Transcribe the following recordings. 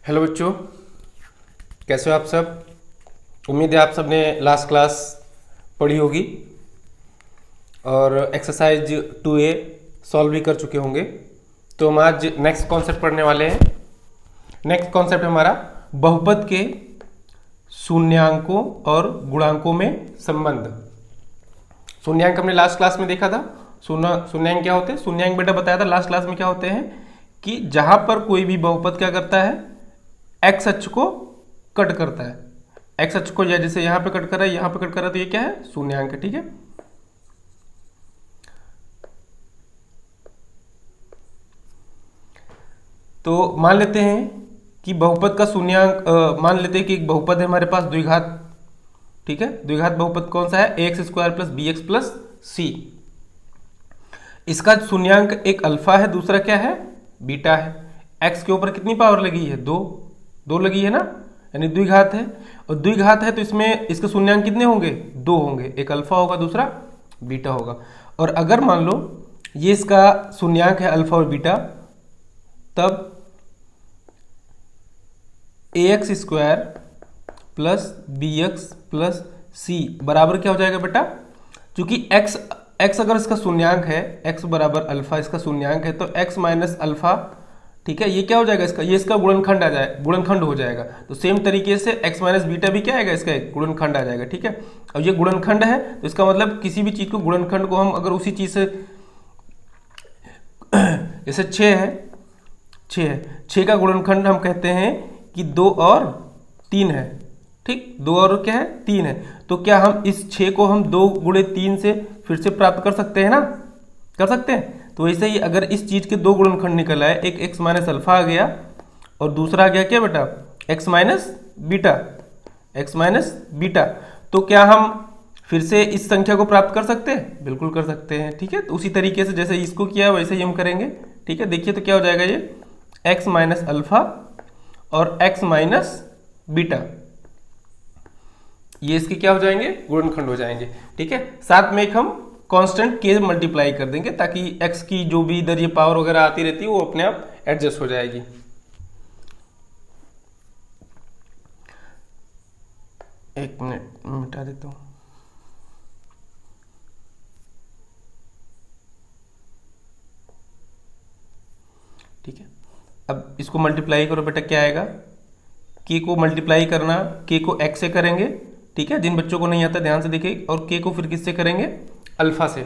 Hello बच्चों, कैसे हो आप सब। उम्मीद है आप सब ने लास्ट क्लास पढ़ी होगी और एक्सरसाइज 2A सॉल्व भी कर चुके होंगे। तो हम आज नेक्स्ट कॉन्सेप्ट पढ़ने वाले हैं। नेक्स्ट कॉन्सेप्ट हमारा बहुपद के शून्यांकों और गुणांकों में संबंध। शून्यांक हमने लास्ट क्लास में देखा था। शून्यांक क्या होते हैं? शून्यांक बेटा बताया था लास्ट क्लास में क्या होते हैं कि जहां पर कोई भी बहुपद क्या करता है, एक्स अक्ष को कट करता है। एक्स अक्ष को जैसे यहां पे कट कर रहा है, यहां पे कट कर रहा है, तो ये क्या है? शून्यांक है। ठीक है, तो मान लेते हैं कि बहुपद का शून्यांक मान लेते हैं कि एक बहुपद है हमारे पास द्विघात। ठीक है, द्विघात बहुपद कौन सा है? X square plus b x plus c. इसका शून्यांक एक अल्फा है, दूसरा क्या है? बीटा है। एक्स के ऊपर कितनी पावर लगी है? दो। दो लगी है ना, यानी द्विघात है। और द्विघात है तो इसमें इसके शून्यांक कितने होंगे? दो होंगे। एक अल्फा होगा, दूसरा बीटा होगा। और अगर मान लो ये इसका शून्यांक है अल्फा और बीटा, तब a x square plus b x plus c बराबर क्या हो जाएगा बेटा? चूंकि एक्स अगर इसका शून्यांक है, एक्स बराबर अल्फा इसका शून्यांक है, तो एक्स माइनस अल्फा, ठीक है, ये क्या हो जाएगा? इसका ये इसका गुणनखंड आ जाए, गुणनखंड हो जाएगा। तो सेम तरीके से एक्स माइनस बीटा भी क्या आएगा? इसका एक गुणनखंड आ जाएगा। ठीक है, और ये गुणनखंड है तो इसका मतलब किसी भी चीज को गुणनखंड को हम अगर उसी चीज से जैसे 6 है, 6 है, 6 का गुणनखंड हम कहते हैं कि 2 और 3 है। ठीक, 2 और क्या है? 3 है। तो क्या हम इस 6 को हम 2 गुणे 3 से फिर से प्राप्त कर सकते हैं ना? कर सकते हैं। तो वैसे ही अगर इस चीज के दो गुणनखंड निकल आए, एक एक्स माइनस अल्फा आ गया और दूसरा आ गया क्या बेटा? X minus beta. X minus beta. तो क्या हम फिर से इस संख्या को प्राप्त कर सकते हैं? बिल्कुल कर सकते हैं। ठीक है, तो उसी तरीके से जैसे इसको किया वैसे ही हम करेंगे। ठीक है, देखिए तो क्या हो जाएगा, ये एक्स माइनस अल्फा और एक्स माइनस बीटा, ये इसके क्या हो जाएंगे? गुणनखंड हो जाएंगे। ठीक है, साथ में एक हम कांस्टेंट के मल्टीप्लाई कर देंगे ताकि एक्स की जो भी इधर ये पावर वगैरह आती रहती है वो अपने आप एडजस्ट हो जाएगी। एक मिनट मिटा देता हूं। ठीक है, अब इसको मल्टीप्लाई करो बेटा, क्या आएगा? के को मल्टीप्लाई करना, के को एक्स से करेंगे। ठीक है, जिन बच्चों को नहीं आता ध्यान से देखिए। और के को फिर किससे करेंगे? अल्फा से।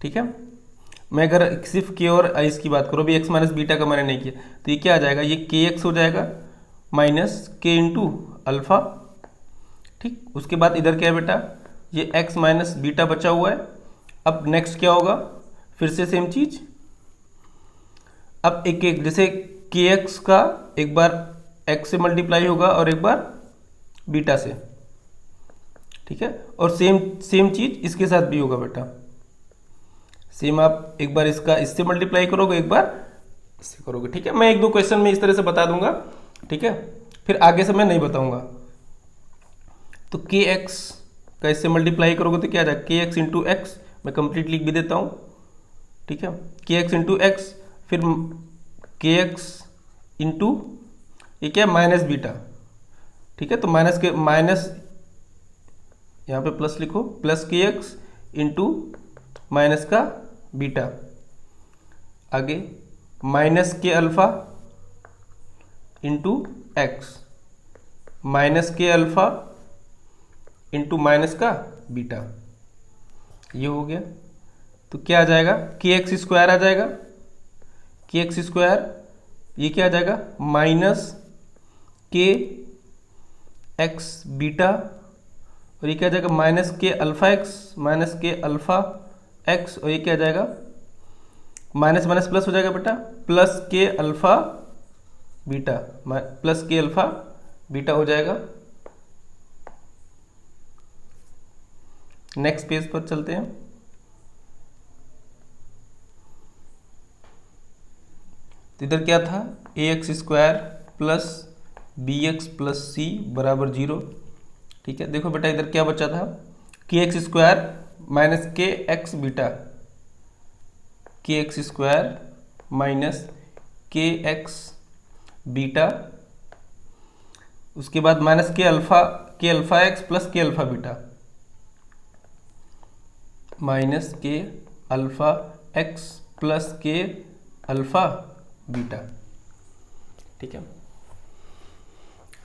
ठीक है, मैं अगर सिर्फ के और इस की बात करूँ, अभी एक्स माइनस बीटा का मैंने नहीं किया, तो ये क्या आ जाएगा? ये के एक्स हो जाएगा माइनस के इंटू अल्फा। ठीक, उसके बाद इधर क्या है बेटा? ये एक्स माइनस बीटा बचा हुआ है। अब नेक्स्ट क्या होगा? फिर से सेम चीज। अब एक एक जैसे के एक्स का एक बार एक्स से मल्टीप्लाई होगा और एक बार बीटा से। ठीक है, और सेम सेम चीज इसके साथ भी होगा बेटा। सेम आप एक बार इसका इससे मल्टीप्लाई करोगे, एक बार इससे करोगे। ठीक है, मैं एक दो क्वेश्चन में इस तरह से बता दूंगा। ठीक है, फिर आगे से मैं नहीं बताऊंगा। तो के एक्स का इससे मल्टीप्लाई करोगे तो क्या आ जाएगा? के एक्स इंटू एक्स, मैं कंप्लीट लिख भी देता हूं। ठीक है, के एक्स इंटू एक्स, फिर के एक्स इंटू ये क्या है? Minus beta. ठीक है, तो माइनस के माइनस यहाँ पे प्लस लिखो, प्लस के एक्स इंटू माइनस का बीटा। आगे माइनस के अल्फा इंटू एक्स, माइनस के अल्फा इंटू माइनस का बीटा, ये हो गया। तो क्या आ जाएगा? के एक्स स्क्वायर आ जाएगा। के एक्स स्क्वायर ये क्या आ जाएगा? माइनस के एक्स बीटा, और ये क्या आ जाएगा? माइनस के अल्फा एक्स, माइनस के अल्फा एक्स, और ये क्या आ जाएगा? माइनस माइनस प्लस हो जाएगा बेटा, प्लस के अल्फा बीटा, प्लस के अल्फा बीटा हो जाएगा। नेक्स्ट पेज पर चलते हैं। तो इधर क्या था? A x square plus b x plus c बराबर 0। ठीक है, देखो बेटा इधर क्या बचा था? के एक्स स्क्वायर माइनस के एक्स बीटा, के एक्स स्क्वायर माइनस के एक्स बीटा, उसके बाद माइनस के अल्फा एक्स प्लस के अल्फा बीटा, माइनस के अल्फा एक्स प्लस के अल्फा बीटा। ठीक है,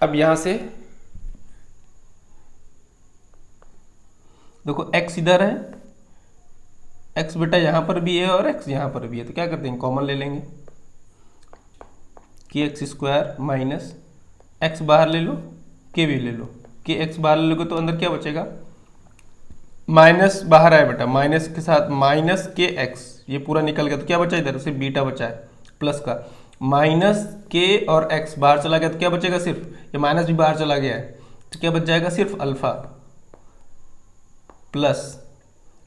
अब यहां से देखो x इधर है, x बेटा यहां पर भी है और x यहां पर भी है, तो क्या करते हैं कॉमन ले लेंगे, के एक्स स्क्वायर माइनस x बाहर ले लो, के भी ले लो, के एक्स बाहर ले लोगे तो अंदर क्या बचेगा, माइनस बाहर आया बेटा, माइनस के साथ माइनस के एक्स, ये पूरा निकल गया तो क्या बचा, इधर सिर्फ बीटा बचा है प्लस का, माइनस के और एक्स बाहर चला गया तो क्या बचेगा, सिर्फ ये माइनस भी बाहर चला गया है तो क्या बच जाएगा, सिर्फ अल्फा प्लस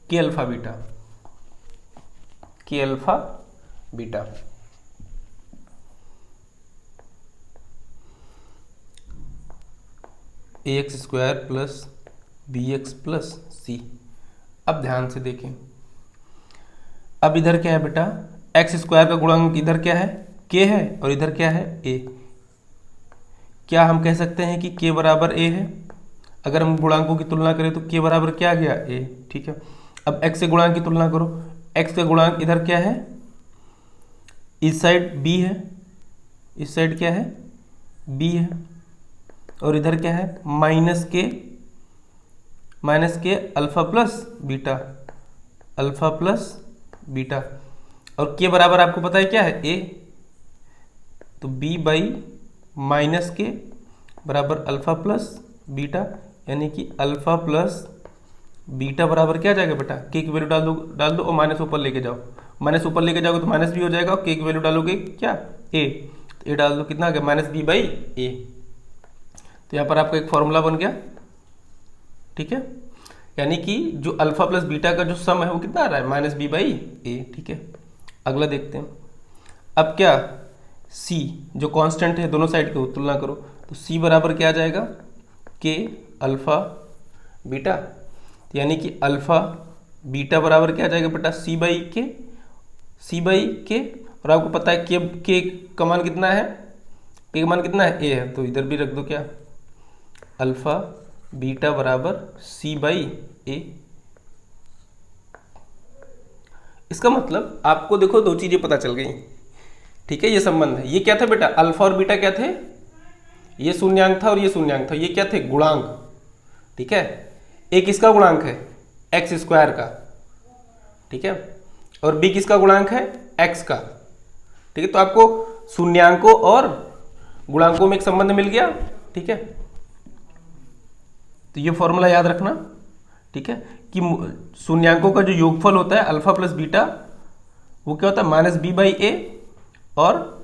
के अल्फा बीटा, के alpha beta. A x square plus b x plus c. अब ध्यान से देखें, अब इधर क्या है बेटा, एक्स स्क्वायर का गुणांक इधर क्या है, के है, और इधर क्या है, ए। क्या हम कह सकते हैं कि के बराबर ए है, अगर हम गुणांकों की तुलना करें तो के बराबर क्या आ गया, ए। ठीक है, अब एक्स से गुणांक की तुलना करो, एक्स का गुणांक इधर क्या है, इस साइड बी है, इस साइड क्या है, बी है, और इधर क्या है, माइनस के alpha plus beta, alpha plus beta, और के बराबर आपको पता है क्या है, ए, तो बी बाई माइनस के बराबर अल्फा प्लस बीटा, यानी कि अल्फा प्लस बीटा बराबर क्या आ जाएगा बेटा, के की वैल्यू डाल दो और माइनस ऊपर लेके जाओ, माइनस ऊपर लेके जाओगे तो माइनस भी हो जाएगा, और के की वैल्यू डालोगे क्या, ए, तो ए डाल दो, कितना आ गया, माइनस बी बाई ए। तो यहाँ पर आपका एक फॉर्मूला बन गया। ठीक है, यानी कि जो अल्फा प्लस बीटा का जो सम है वो कितना आ रहा है, माइनस बी बाई ए। ठीक है, अगला देखते हैं। अब क्या, सी जो कांस्टेंट है दोनों साइड की तुलना करो, तो सी बराबर क्या आ जाएगा, के अल्फा बीटा, तो यानी कि अल्फा बीटा बराबर क्या आ जाएगा बेटा, सी बाई के, और आपको पता है के का मान कितना है, के का मान कितना है, ए है, तो इधर भी रख दो क्या, अल्फा बीटा बराबर सी बाई ए। इसका मतलब आपको देखो दो चीजें पता चल गई। ठीक है, ये संबंध है, ये क्या था बेटा, अल्फा और बीटा क्या थे, ये शून्यांक था और ये शून्यांक था, ये क्या थे, गुणांक। ठीक है, एक किसका गुणांक है, एक्स स्क्वायर का। ठीक है, और बी किसका गुणांक है, एक्स का। ठीक है, तो आपको शून्यांकों और गुणांकों में एक संबंध मिल गया। ठीक है, तो ये फॉर्मूला याद रखना। ठीक है, कि शून्यांकों का जो योगफल होता है अल्फा प्लस बीटा, वो क्या होता है, माइनस बी बाई ए, और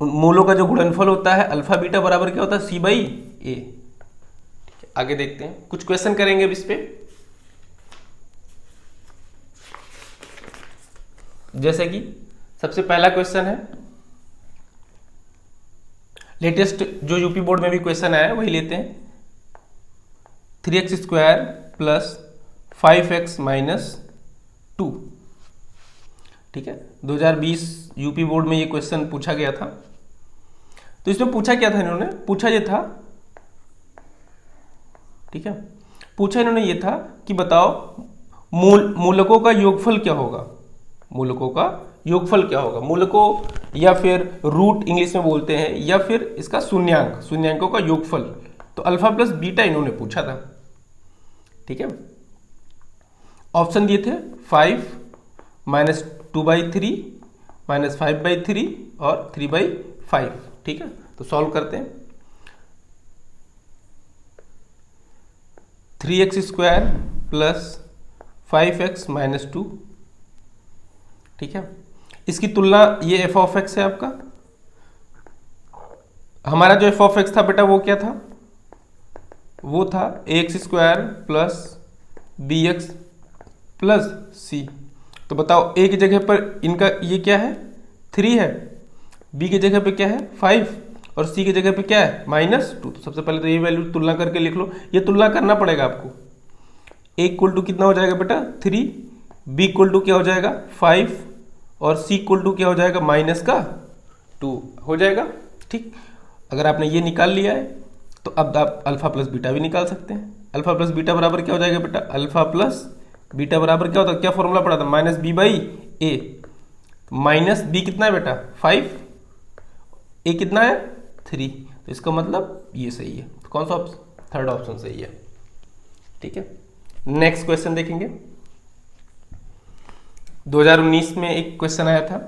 मूलों का जो गुणनफल होता है अल्फा बीटा बराबर क्या होता है, सी बाई ए। आगे देखते हैं, कुछ क्वेश्चन करेंगे अब इस पे। जैसे कि सबसे पहला क्वेश्चन है, लेटेस्ट जो यूपी बोर्ड में भी क्वेश्चन आया है वही लेते हैं। 3x square plus 5x minus 2। ठीक है, 2020 यूपी बोर्ड में ये क्वेश्चन पूछा गया था। तो इसमें पूछा क्या था इन्होंने, पूछा ये था, ठीक है, पूछा इन्होंने ये था कि बताओ मूलकों का योगफल क्या होगा, मूलकों का योगफल क्या होगा, मूलकों या फिर रूट इंग्लिश में बोलते हैं, या फिर इसका शून्यांकों का योगफल। तो अल्फा प्लस बीटा इन्होंने पूछा था। ठीक है, ऑप्शन दिए थे 5 माइनस 2/3 माइनस 5/3 और 3/5। ठीक है, तो सॉल्व करते हैं। 3x square plus 5x minus 2। ठीक है, इसकी तुलना, ये एफ ऑफ एक्स है आपका, हमारा जो एफ ऑफ एक्स था बेटा वो क्या था, वो था x square plus b x plus c. तो बताओ ए की जगह पर इनका ये क्या है, 3 है, बी की जगह पे क्या है 5, और सी की जगह पे क्या है -2। तो सबसे पहले तो ये वैल्यू तुलना करके लिख लो, ये तुलना करना पड़ेगा आपको। ए इक्वल टू कितना हो जाएगा बेटा 3, बी इक्वल टू क्या हो जाएगा 5, और सी इक्वल टू क्या हो जाएगा -2 हो जाएगा। ठीक, अगर आपने ये निकाल लिया है तो अब आप अल्फा प्लस बीटा भी निकाल सकते हैं। अल्फा प्लस बीटा बराबर क्या हो जाएगा बेटा, अल्फा प्लस बीटा बराबर क्या होता है, क्या फॉर्मूला पढ़ा था, minus B by A. Minus B कितना है बेटा 5, ए कितना है 3, तो इसका मतलब ये सही है। तो कौन सा ऑप्शन, थर्ड ऑप्शन सही है। ठीक है, नेक्स्ट क्वेश्चन देखेंगे। 2019 में एक क्वेश्चन आया था,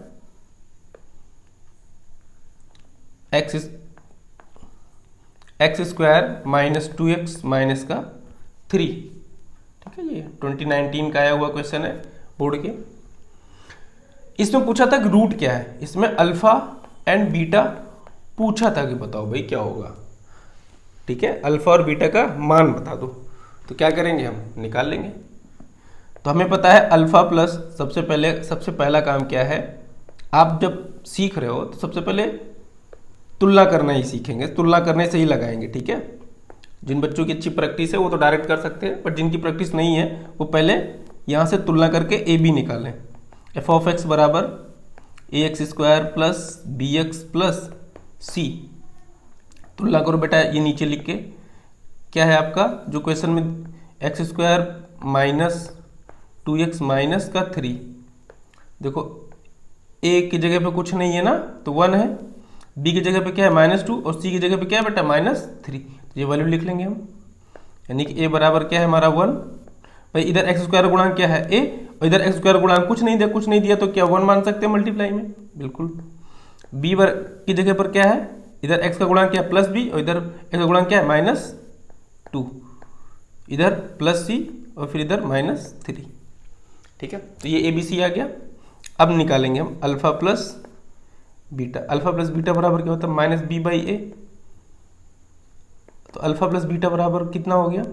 x square minus 2x minus का 3। ठीक है, ये 2019 का आया हुआ क्वेश्चन है बोर्ड के। इसमें पूछा था कि रूट क्या है, इसमें अल्फा एंड बीटा पूछा था कि बताओ भाई क्या होगा। ठीक है, अल्फा और बीटा का मान बता दो। तो क्या करेंगे, हम निकाल लेंगे। तो हमें पता है अल्फा प्लस, सबसे पहला काम क्या है, आप जब सीख रहे हो तो सबसे पहले तुलना करना ही सीखेंगे, तुलना करने से ही लगाएंगे। ठीक है, जिन बच्चों की अच्छी प्रैक्टिस है वो तो डायरेक्ट कर सकते हैं, बट जिनकी प्रैक्टिस नहीं है वो पहले यहाँ से तुलना करके ए बी निकालें। एफ ऑफ एक्स बराबर a x square plus b x plus c. तुलना करो बेटा, ये नीचे लिख के क्या है आपका जो क्वेश्चन में, x square minus 2x minus का 3। देखो ए की जगह पे कुछ नहीं है ना, तो 1 है, बी की जगह पे क्या है -2, और सी की जगह पे क्या है बेटा -3। तो ये वैल्यू लिख लेंगे हम, यानी कि ए बराबर क्या है हमारा 1। भाई इधर एक्स स्क्वायर गुणांक क्या है ए, और इधर एक्स स्क्वायर गुणांक कुछ नहीं दिया तो क्या 1 मान सकते हैं मल्टीप्लाई में, बिल्कुल। बी की जगह पर क्या है, इधर एक्स का गुणांक क्या है प्लस बी, और इधर एक्स का गुणांक क्या है -2, इधर प्लस सी और फिर इधर -3। ठीक है, तो ये ए बी सी आ गया। अब निकालेंगे हम alpha plus beta. Alpha plus beta बराबर क्या होता है, माइनस बी बाई ए। तो अल्फा प्लस बीटा बराबर कितना हो गया,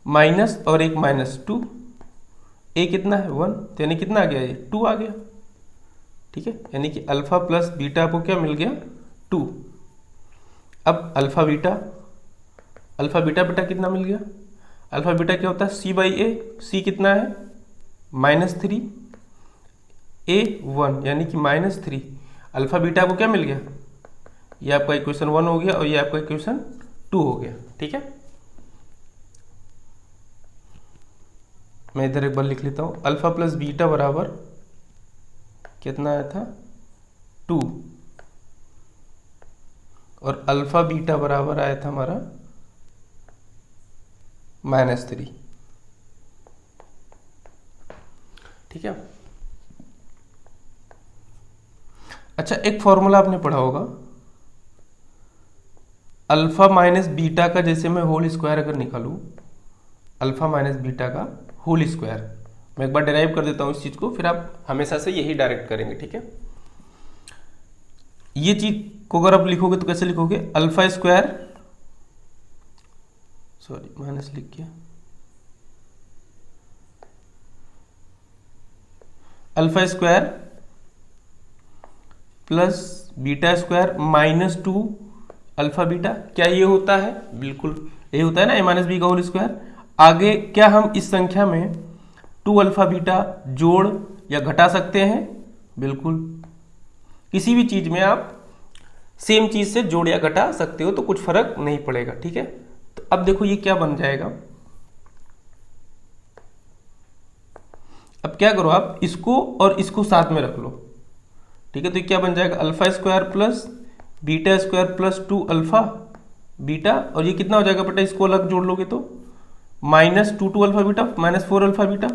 माइनस और एक -2, ए कितना है 1, तो यानी कितना आ गया, ये 2 आ गया। ठीक है, यानी कि अल्फा प्लस बीटा आपको क्या मिल गया 2। अब अल्फा बीटा बेटा कितना मिल गया, अल्फा बीटा क्या होता है सी बाई ए। सी कितना है -3, ए 1 यानी कि -3। अल्फा बीटा आपको क्या मिल गया, ये आपका इक्वेशन 1 हो गया और ये आपका इक्वेशन 2 हो गया। ठीक है, मैं इधर एक बार लिख लेता हूँ, अल्फा प्लस बीटा बराबर कितना आया था 2, और अल्फा बीटा बराबर आया था हमारा -3। ठीक है, अच्छा एक फॉर्मूला आपने पढ़ा होगा, अल्फा माइनस बीटा का, जैसे मैं होल स्क्वायर अगर निकालूं, अल्फा माइनस बीटा का होल स्क्वायर, मैं एक बार डेराइव कर देता हूं इस चीज को, फिर आप हमेशा से यही डायरेक्ट करेंगे। ठीक है, ये चीज को अगर आप लिखोगे तो कैसे लिखोगे, अल्फा स्क्वायर, सॉरी माइनस लिख किया, alpha square plus beta square -2 alpha beta. क्या ये होता है, बिल्कुल ये होता है ना, a - b का होल स्क्वायर। आगे क्या हम इस संख्या में 2 अल्फा बीटा जोड़ या घटा सकते हैं, बिल्कुल। किसी भी चीज में आप सेम चीज से जोड़ या घटा सकते हो, तो कुछ फर्क नहीं पड़ेगा। ठीक है, तो अब देखो ये क्या बन जाएगा, अब क्या करो आप इसको और इसको साथ में रख लो। ठीक है, तो क्या बन जाएगा, alpha square plus beta square plus 2 alpha beta, और ये कितना हो जाएगा बेटा, इसको अलग जोड़ लोगे तो -2 अल्फा बीटा -4 अल्फा बीटा।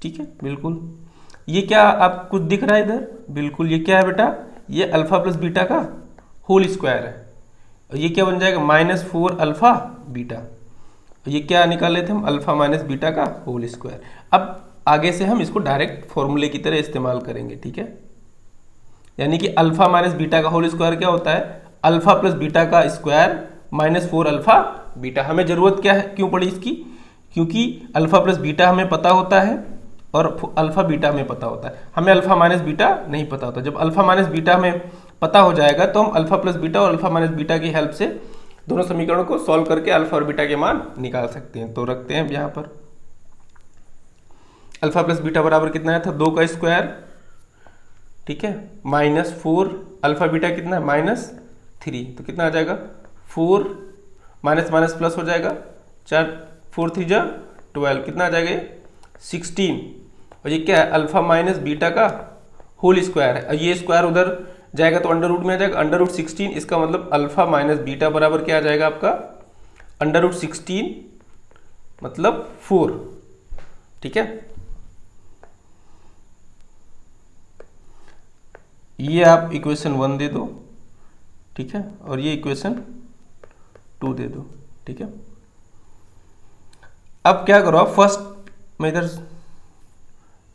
ठीक है, बिल्कुल। ये क्या आपको दिख रहा है इधर, बिल्कुल ये क्या है बेटा, ये अल्फा प्लस बीटा का होल स्क्वायर है, और ये क्या बन जाएगा -4 अल्फा बीटा, और ये क्या निकाले थे हम, अल्फा माइनस बीटा का होल स्क्वायर। अब आगे से हम इसको डायरेक्ट फॉर्मूले की तरह इस्तेमाल करेंगे। ठीक है, यानी कि अल्फा माइनस बीटा का होल स्क्वायर क्या होता है, अल्फा प्लस बीटा का स्क्वायर -4 अल्फा बीटा। हमें जरूरत क्या है, क्यों पड़ी इसकी, क्योंकि अल्फा प्लस बीटा हमें पता होता है और अल्फा बीटा हमें पता होता है, हमें अल्फा माइनस बीटा नहीं पता होता। जब अल्फा माइनस बीटा हमें पता हो जाएगा तो हम अल्फा प्लस बीटा और अल्फा माइनस बीटा की हेल्प से दोनों समीकरणों को सॉल्व करके अल्फा और बीटा के मान निकाल सकते हैं। तो रखते हैं यहाँ पर, अल्फा प्लस बीटा बराबर कितना आया था 2 का स्क्वायर। ठीक है, -4 अल्फा बीटा कितना है -3, तो कितना आ जाएगा 4 माइनस माइनस प्लस हो जाएगा, 4 4 3 जा 12, कितना आ जाएगा ये 16। और ये क्या है अल्फा माइनस बीटा का होल स्क्वायर है, और ये स्क्वायर उधर जाएगा तो अंडर रूट में आ जाएगा, अंडर रूट 16, इसका मतलब अल्फा माइनस बीटा बराबर क्या आ जाएगा आपका अंडर रूट 16 मतलब 4। ठीक है, ये आप इक्वेशन 1 दे दो, ठीक है, और ये इक्वेशन 2 दे दो। ठीक है, अब क्या करो आप फर्स्ट में इधर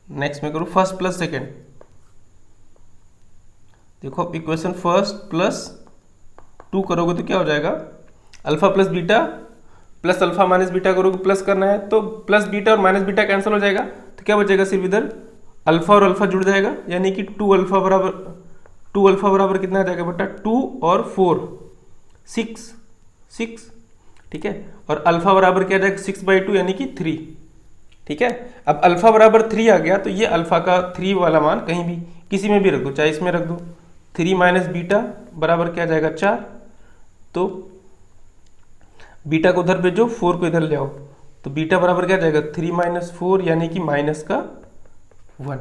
नेक्स्ट में करो फर्स्ट प्लस सेकेंड। देखो अब इक्वेशन फर्स्ट प्लस 2 करोगे तो क्या हो जाएगा alpha plus beta plus alpha minus beta करोगे, प्लस करना है तो प्लस बीटा और माइनस बीटा कैंसिल हो जाएगा, तो क्या बचेगा सिर्फ इधर अल्फा और अल्फा जुड़ जाएगा, यानी कि 2 अल्फा बराबर कितना आ जाएगा बेटा 2 और 4 6। ठीक है, और अल्फा बराबर क्या आ जाएगा 6/2 यानी कि 3। ठीक है, अब अल्फा बराबर 3 आ गया तो ये अल्फा का 3 वाला मान कहीं भी किसी में भी रख दो, चाहे इसमें रख दो, 3 माइनस बीटा बराबर क्या आ जाएगा 4, तो बीटा को उधर भेजो 4 को इधर ले आओ, तो बीटा बराबर क्या आ जाएगा 3 माइनस 4 यानी कि माइनस का 1।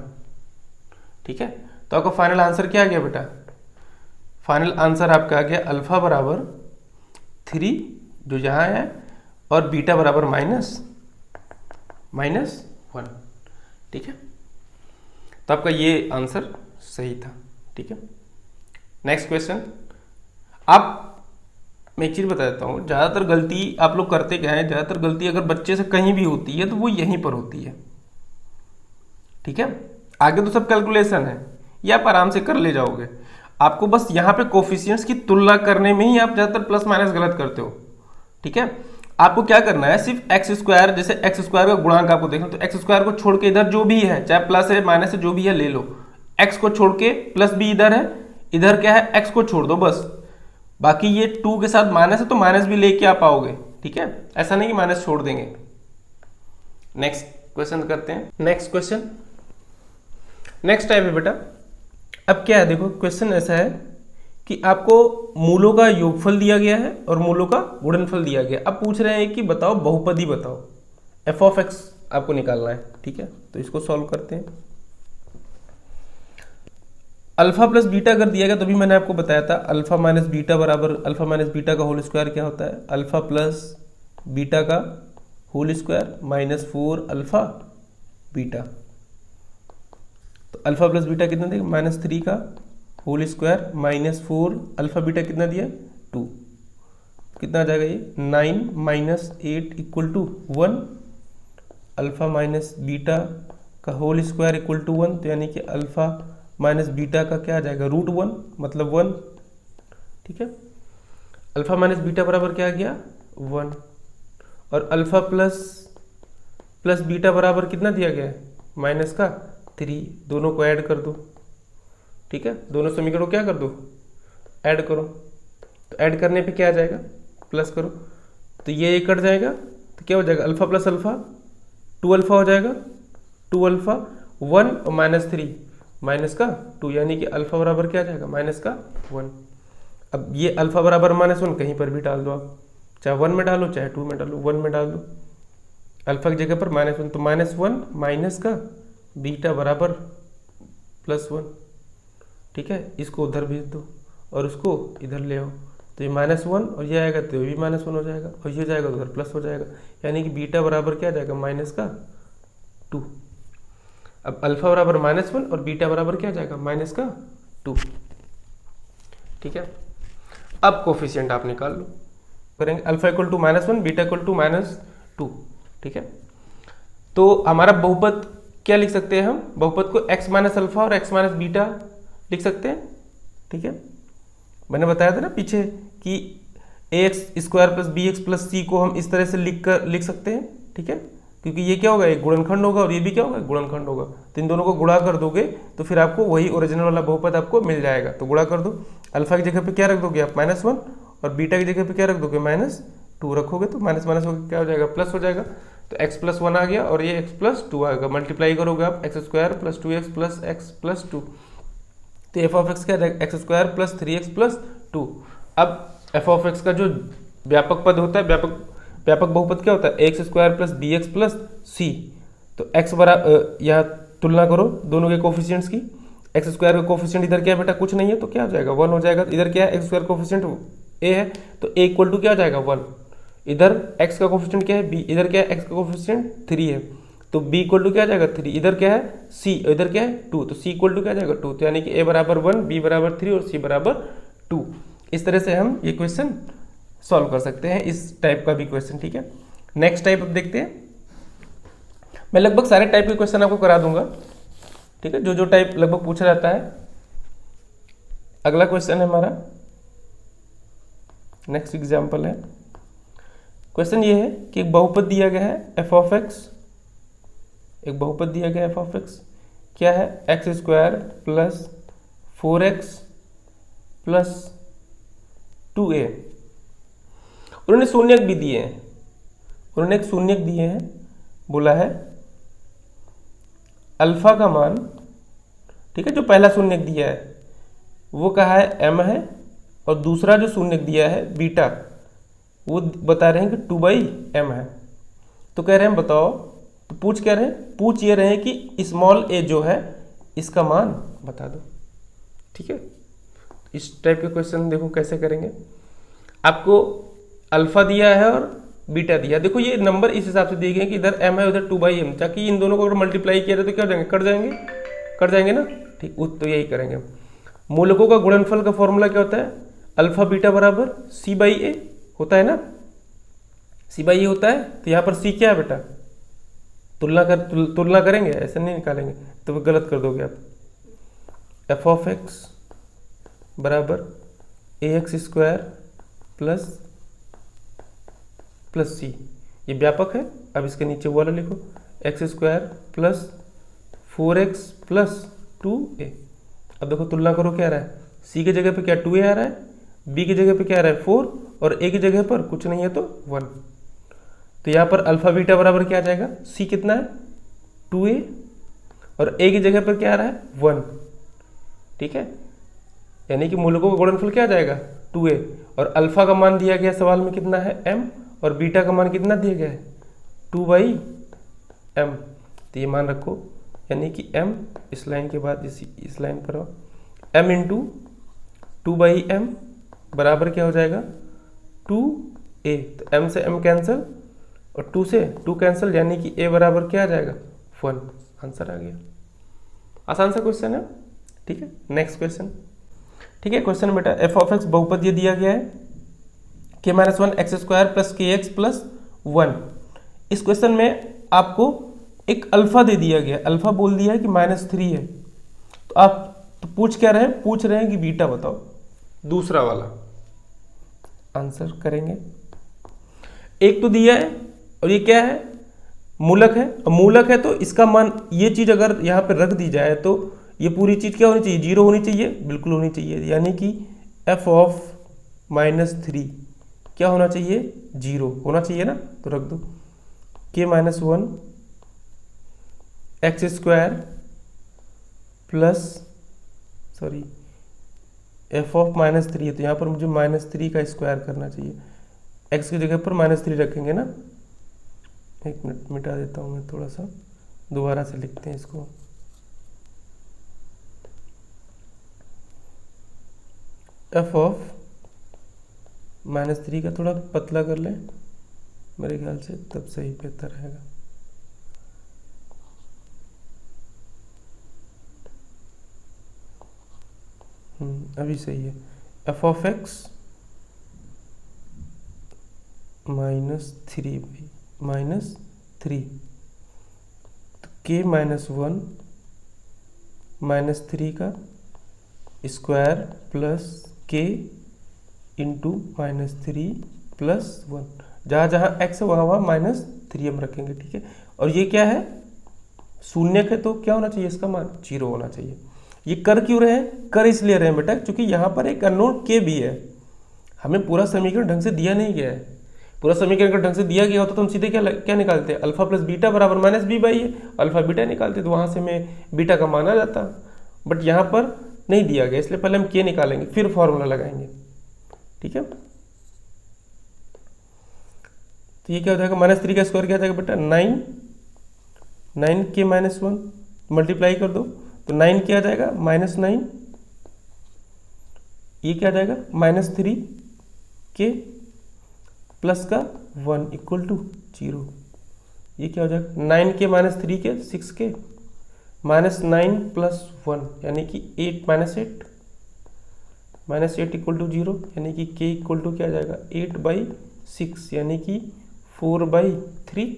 ठीक है, तो आपका फाइनल आंसर क्या आ गया बेटा, फाइनल आंसर आपका आ गया अल्फा बराबर 3 जो यहाँ है और बीटा बराबर माइनस 1। ठीक है, तो आपका ये आंसर सही था। ठीक है, नेक्स्ट क्वेश्चन। आप मैं एक चीज़ बता देता हूँ, ज़्यादातर गलती आप लोग करते क्या है, ज़्यादातर गलती अगर बच्चे से कहीं भी होती है तो वो यहीं पर होती है। ठीक है, आगे तो सब कैलकुलेशन है, ये आप आराम से कर ले जाओगे, आपको बस यहाँ पे कोफिशिएंट्स की तुलना करने में ही आप ज़्यादातर प्लस माइनस गलत करते हो। ठीक है, आपको क्या करना है सिर्फ एक्स स्क्वायर, जैसे एक्स स्क्वायर का गुणांक आपको देखना, तो एक्स स्क्वायर को छोड़ के इधर जो भी है चाहे प्लस है माइनस है जो भी है ले लो, एक्स को छोड़ के प्लस भी इधर है, इधर क्या है एक्स को छोड़ दो बस, बाकी ये 2 के साथ माइनस है तो माइनस भी लेके आप आओगे। ठीक है, ऐसा नहीं कि माइनस छोड़ देंगे। नेक्स्ट क्वेश्चन करते हैं। नेक्स्ट क्वेश्चन नेक्स्ट टाइप है बेटा। अब क्या है देखो क्वेश्चन ऐसा है कि आपको मूलों का योगफल दिया गया है और मूलों का गुणनफल दिया गया है। अब पूछ रहे हैं कि बताओ बहुपदी बताओ, एफ ऑफ एक्स आपको निकालना है। ठीक है, तो इसको सॉल्व करते हैं। अल्फा प्लस बीटा अगर दिया गया तो भी मैंने आपको बताया था अल्फा माइनस बीटा बराबर अल्फा माइनस बीटा का होल स्क्वायर क्या होता है अल्फा प्लस बीटा का whole square minus 4 alpha beta, तो अल्फा प्लस बीटा कितना देगा -3 का whole square minus 4 alpha beta कितना दिया 2, कितना आ जाएगा ये 9 minus 8 equal to 1, alpha minus beta का होल स्क्वायर इक्वल टू 1, तो यानी कि अल्फा माइनस बीटा का क्या आ जाएगा √1 मतलब 1। ठीक है, अल्फा माइनस बीटा बराबर क्या आ गया 1, और अल्फा प्लस बीटा बराबर कितना दिया गया है माइनस का 3, दोनों को ऐड कर दो। ठीक है, दोनों समीकरणों क्या कर दो ऐड करो, तो ऐड करने पे क्या आ जाएगा प्लस करो, तो ये कट जाएगा तो क्या हो जाएगा अल्फा प्लस अल्फा 2 अल्फा हो जाएगा, 2 अल्फा 1 और -3 माइनस का 2, यानी कि अल्फा बराबर क्या आ जाएगा माइनस का 1। अब ये अल्फा बराबर -1 कहीं पर भी डाल दो आप, चाहे 1 में डालो चाहे 2 में डालो, 1 में डाल दो अल्फा की जगह पर -1, तो -1 माइनस का बीटा बराबर +1। ठीक है, इसको उधर भेज दो और उसको इधर ले आओ, तो ये -1 और ये आएगा तो ये भी -1 हो जाएगा और ये जाएगा तो उधर प्लस हो जाएगा, यानी कि बीटा बराबर क्या आ जाएगा माइनस का 2। अब अल्फा बराबर -1 और बीटा बराबर क्या आ जाएगा माइनस का 2। ठीक है, अब कोफिशिएंट आप निकाल लो, करेंगे alpha equal to -1 beta equal to -2। ठीक है, तो हमारा बहुपद क्या लिख सकते हैं हम, बहुपद को x माइनस अल्फा और x माइनस बीटा लिख सकते हैं। ठीक है, मैंने बताया था ना पीछे कि ax square plus b x plus c को हम इस तरह से लिख सकते हैं। ठीक है, क्योंकि ये क्या होगा एक गुणनखंड होगा और ये भी क्या होगा गुणनखंड होगा, तो इन दोनों को गुणा कर दोगे तो फिर आपको वही ओरिजिनल वाला बहुपद आपको मिल जाएगा। तो गुणा कर दो, अल्फा की जगह पे क्या रख दोगे आप -1 और बीटा की जगह पे क्या रख दोगे -2 रखोगे, तो माइनस माइनस होकर क्या हो जाएगा प्लस हो जाएगा, तो x + 1 आ गया और ये x + 2 आएगा, मल्टीप्लाई करोगे आप x² + 2x + x + 2, तो एफ ऑफ एक्स क्या है, x square plus 3x plus 2। अब एफ ऑफ एक्स का जो व्यापक पद होता है, व्यापक बहुपद क्या होता है, x square plus b x plus c. तो एक्स बराबर, यहाँ तुलना करो दोनों के कोफिशिएंट्स की। एक्स स्क्वायर का कोफिशिएंट इधर क्या है बेटा, कुछ नहीं है, तो क्या हो जाएगा 1 हो जाएगा। इधर क्या है, एक्स स्क्वायर कोफिशिएंट ए है, तो ए इक्वल टू क्या हो जाएगा 1। इधर एक्स का कोफिशिएंट क्या है बी, इधर क्या है एक्स का कोफिशिएंट 3 है, तो b इक्वल टू क्या आ जाएगा 3। इधर क्या है c, इधर क्या है 2, तो c इक्वल टू क्या आ जाएगा 2। तो यानी कि a बराबर 1, b बराबर 3 और c बराबर 2। इस तरह से हम ये क्वेश्चन सॉल्व कर सकते हैं, इस टाइप का भी क्वेश्चन। ठीक है, नेक्स्ट टाइप अब देखते हैं। मैं लगभग सारे टाइप के क्वेश्चन आपको करा दूंगा, ठीक है, जो जो टाइप लगभग पूछा जाता है। अगला क्वेश्चन है हमारा, नेक्स्ट एग्जाम्पल है। क्वेश्चन ये है कि एक बहुपद दिया गया है एफ ऑफ एक्स, एक बहुपद दिया गया एफ ऑफ एक्स, क्या है, x square plus 4x plus 2a। उन्होंने शून्यक भी दिए हैं, उन्होंने एक शून्यक दिए हैं, बोला है अल्फा का मान, ठीक है, जो पहला शून्यक दिया है वो कहा है m है, और दूसरा जो शून्यक दिया है बीटा, वो बता रहे हैं कि 2/m है। तो कह रहे हैं बताओ, तो पूछ क्या रहे हैं, पूछ ये रहे हैं कि स्मॉल a जो है इसका मान बता दो। ठीक है, इस टाइप के क्वेश्चन देखो कैसे करेंगे। आपको अल्फा दिया है और बीटा दिया, देखो ये नंबर इस हिसाब से दिए गए कि इधर m है उधर 2/m, ताकि इन दोनों को अगर मल्टीप्लाई किया जाए तो क्या हो जाएंगे, कट जाएंगे ना। ठीक, तो यही करेंगे। मूलकों का गुणनफल का फॉर्मूला क्या होता है, अल्फा बीटा बराबर c/a होता है ना, c/a होता है। तो यहाँ पर c क्या है बेटा, तुलना करेंगे, ऐसे नहीं निकालेंगे तो गलत कर दोगे आप। एफ ऑफ एक्स बराबर ax स्क्वायर प्लस सी, ये व्यापक है। अब इसके नीचे वाला लिखो, x square plus 4x plus 2a। अब देखो तुलना करो, क्या आ रहा है, c की जगह पे क्या 2a आ रहा है, b की जगह पे क्या आ रहा है 4, और a की जगह पर कुछ नहीं है तो 1। तो यहाँ पर अल्फा बीटा बराबर क्या आ जाएगा, c कितना है 2a, और a की जगह पर क्या आ रहा है 1। ठीक है, यानी कि मूलकों का गुणनफल क्या आ जाएगा 2a, और अल्फा का मान दिया गया सवाल में कितना है m, और बीटा का मान कितना दिया गया है 2/m। तो ये मान रखो, यानी कि m इस लाइन के बाद इस लाइन पर हो, m इंटू 2/m बराबर क्या हो जाएगा 2a। तो m से m कैंसिल और 2 से 2 कैंसिल, यानी कि a बराबर क्या आ जाएगा 1। आंसर आ गया। आसान सा क्वेश्चन है। ठीक है, नेक्स्ट क्वेश्चन। ठीक है, क्वेश्चन बेटा एफ ऑफ एक्स बहुपद ये दिया गया है k-1 एक्स स्क्वायर प्लस के एक्स प्लस 1। इस क्वेश्चन में आपको एक अल्फा दे दिया गया, अल्फा बोल दिया है कि -3 है। तो आप तो पूछ क्या रहे हैं, पूछ रहे हैं कि बीटा बताओ, दूसरा वाला आंसर करेंगे। एक तो दिया है और ये क्या है, मूलक है, और मूलक है तो इसका मान, ये चीज अगर यहाँ पे रख दी जाए तो ये पूरी चीज क्या होनी चाहिए, 0 होनी चाहिए, बिल्कुल होनी चाहिए। यानी कि f ऑफ -3 क्या होना चाहिए, 0 होना चाहिए ना। तो रख दो k-1 x square plus f of -3 है, तो यहाँ पर मुझे -3 का स्क्वायर करना चाहिए। x की जगह पर -3 रखेंगे ना। एक मिनट मिटा देता हूँ मैं, थोड़ा सा दोबारा से लिखते हैं इसको। f ऑफ -3 का थोड़ा पतला कर लें, मेरे ख्याल से तब सही बेहतर रहेगा। अभी सही है। f ऑफ एक्स -3 तो k-1 -3 का square plus k into -3 plus 1, जहाँ जहाँ x है वहाँ -3 हम रखेंगे। ठीक है, और ये क्या है, शून्यक है, तो क्या होना चाहिए, इसका मान 0 होना चाहिए। ये कर क्यों रहे हैं, कर इसलिए रहे हैं बेटा क्योंकि यहाँ पर एक अननोन k भी है। हमें पूरा समीकरण ढंग से दिया नहीं गया है। पूरा समीकरण अगर ढंग से दिया गया होता तो हम सीधे क्या निकालते हैं, अल्फा प्लस बीटा बराबर -b/a, अल्फा बीटा निकालते तो वहाँ से मैं बीटा का मान आ जाता। बट यहाँ पर नहीं दिया गया, इसलिए पहले हम के निकालेंगे फिर फॉर्मूला लगाएंगे, ठीक है। तो ये क्या हो जाएगा, -3 का स्क्वायर क्या आ जाएगा बेटा 9, 9k - 1 मल्टीप्लाई कर दो तो 9 क्या आ जाएगा -9, ये क्या आ जाएगा -3k प्लस का 1 इक्वल टू 0। ये क्या हो जाएगा 9k - 3k 6k -9 + 1 यानी कि 8 -8 इक्वल टू 0 यानी कि k इक्वल टू क्या आ जाएगा 8/6 यानी कि 4/3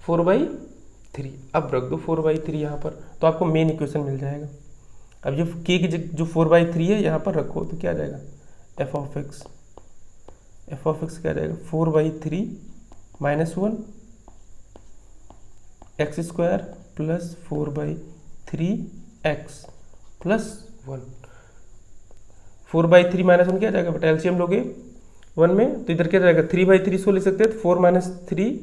4/3। अब रख दो 4/3 यहाँ पर, तो आपको मेन इक्वेशन मिल जाएगा। अब जो k की जो 4/3 है यहाँ पर रखो तो क्या आ जाएगा f(x) क्या आ जाएगा 4/3 - 1 x² + 4/3x + 1। 4/3 - 1 क्या आ जाएगा बेटा, एलसीएम लोगे 1 में तो इधर क्या जाएगा 3/3 इसको लिख सकते हैं तो 4 - 3,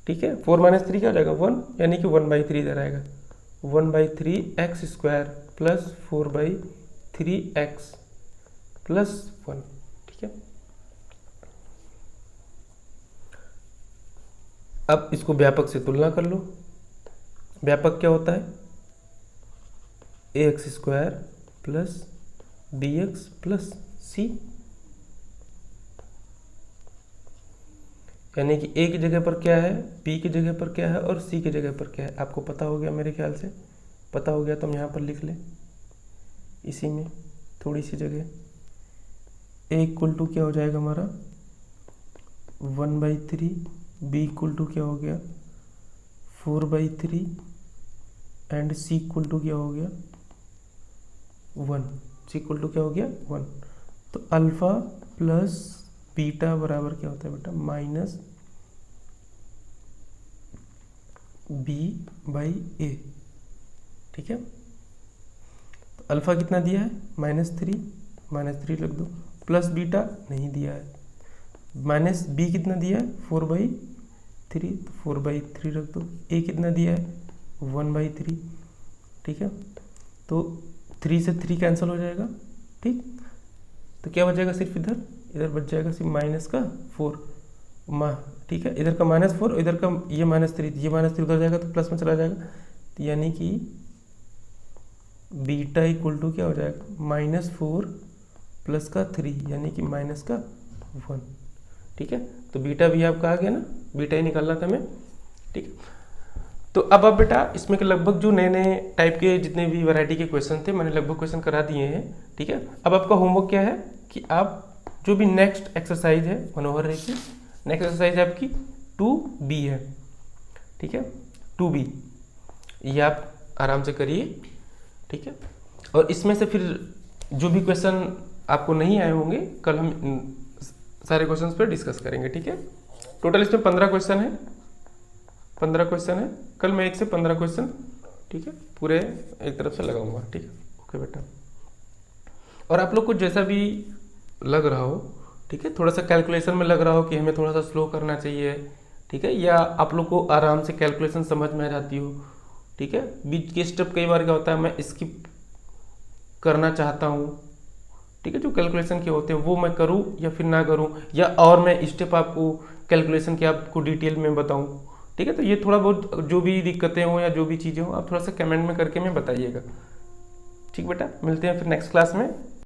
ठीक है। 4 - 3 क्या हो जाएगा 1 यानी कि 1/3 इधर आएगा 1/3x² + 4/3x + 1, ठीक है। अब इसको व्यापक से तुलना कर लो। व्यापक क्या होता है ax² + bx + c, यानी कि a की जगह पर क्या है, b की जगह पर क्या है और c की जगह पर क्या है, आपको पता हो गया, मेरे ख्याल से पता हो गया। तो हम यहाँ पर लिख लें इसी में थोड़ी सी जगह a इक्वल टू क्या हो जाएगा हमारा 1/3, b इक्वल टू क्या हो गया 4/3 एंड c इक्वल टू क्या हो गया 1, c इक्वल टू क्या हो गया 1। तो अल्फा प्लस बीटा बराबर क्या होता है बेटा -b/a, ठीक है। तो अल्फा कितना दिया है -3 रख दो, प्लस बीटा नहीं दिया है, माइनस b कितना दिया है 4/3 तो 4/3 रख दो, a कितना दिया है 1/3, ठीक है। तो 3 से 3 कैंसिल हो जाएगा, ठीक। तो क्या बचेगा सिर्फ इधर बच जाएगा सिर्फ -4, ठीक है। इधर का -4 इधर का ये -3, ये -3 उधर जाएगा तो प्लस में चला जाएगा, तो यानी कि बीटा इक्वल टू क्या हो जाएगा -4 + का 3 यानी कि -1, ठीक है। तो बीटा भी आपका आ गया ना, बीटा ही निकालना था हमें, ठीक। तो अब बेटा इसमें के लगभग जो नए नए टाइप के जितने भी वैरायटी के क्वेश्चन थे मैंने लगभग क्वेश्चन करा दिए हैं, ठीक है। अब आपका होमवर्क क्या है कि आप जो भी नेक्स्ट एक्सरसाइज है मनोहर रेखी, नेक्स्ट एक्सरसाइज आपकी 2b है, ठीक है 2b, ये आप आराम से करिए, ठीक है। और इसमें से फिर जो भी क्वेश्चन आपको नहीं आए होंगे कल हम सारे क्वेश्चंस पे डिस्कस करेंगे, ठीक है। टोटल इसमें 15 क्वेश्चन है, 15 क्वेश्चन है, कल मैं 1 से 15 क्वेश्चन, ठीक है, पूरे एक तरफ से लगाऊंगा, ठीक है। ओके बेटा, और आप लोग को जैसा भी लग रहा हो, ठीक है, थोड़ा सा कैलकुलेशन में लग रहा हो कि हमें थोड़ा सा स्लो करना चाहिए, ठीक है, या आप लोग को आराम से कैलकुलेशन समझ में आ जाती हो, ठीक है। बीच के स्टेप कई बार क्या होता है मैं स्किप करना चाहता हूँ, ठीक है, जो कैलकुलेशन के होते हैं वो मैं करूँ या फिर ना करूँ, या और मैं स्टेप आपको कैलकुलेशन के आपको डिटेल में बताऊँ, ठीक है। तो ये थोड़ा बहुत जो भी दिक्कतें हो या जो भी चीज़ें हो आप थोड़ा सा कमेंट में करके मैं बताइएगा, ठीक बेटा। मिलते हैं फिर नेक्स्ट क्लास में।